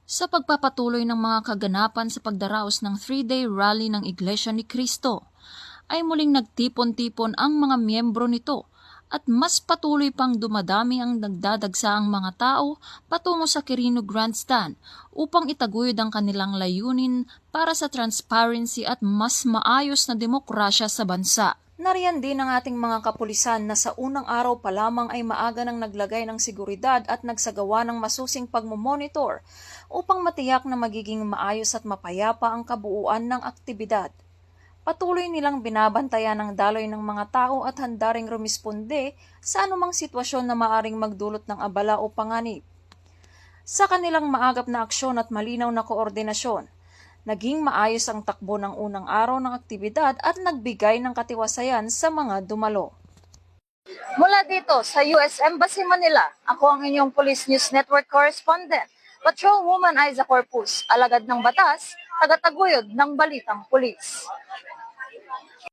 Sa pagpapatuloy ng mga kaganapan sa pagdaraos ng 3-day rally ng Iglesia ni Cristo, ay muling nagtipon-tipon ang mga miyembro nito at mas patuloy pang dumadami ang nagdadagsaang mga tao patungo sa Quirino Grandstand upang itaguyod ang kanilang layunin para sa transparency at mas maayos na demokrasya sa bansa. Nariyan din ang ating mga kapulisan na sa unang araw pa lamang ay maaga nang naglagay ng seguridad at nagsagawa ng masusing pagmomonitor upang matiyak na magiging maayos at mapayapa ang kabuuan ng aktibidad. Patuloy nilang binabantayan ang daloy ng mga tao at handa ring rumisponde sa anumang sitwasyon na maaring magdulot ng abala o panganib. Sa kanilang maagap na aksyon at malinaw na koordinasyon, naging maayos ang takbo ng unang araw ng aktibidad at nagbigay ng katiwasayan sa mga dumalo. Mula dito sa US Embassy Manila, ako ang inyong Police News Network correspondent, Patrolwoman Aiza Corpus, alagad ng batas, tagataguyod ng balitang pulis.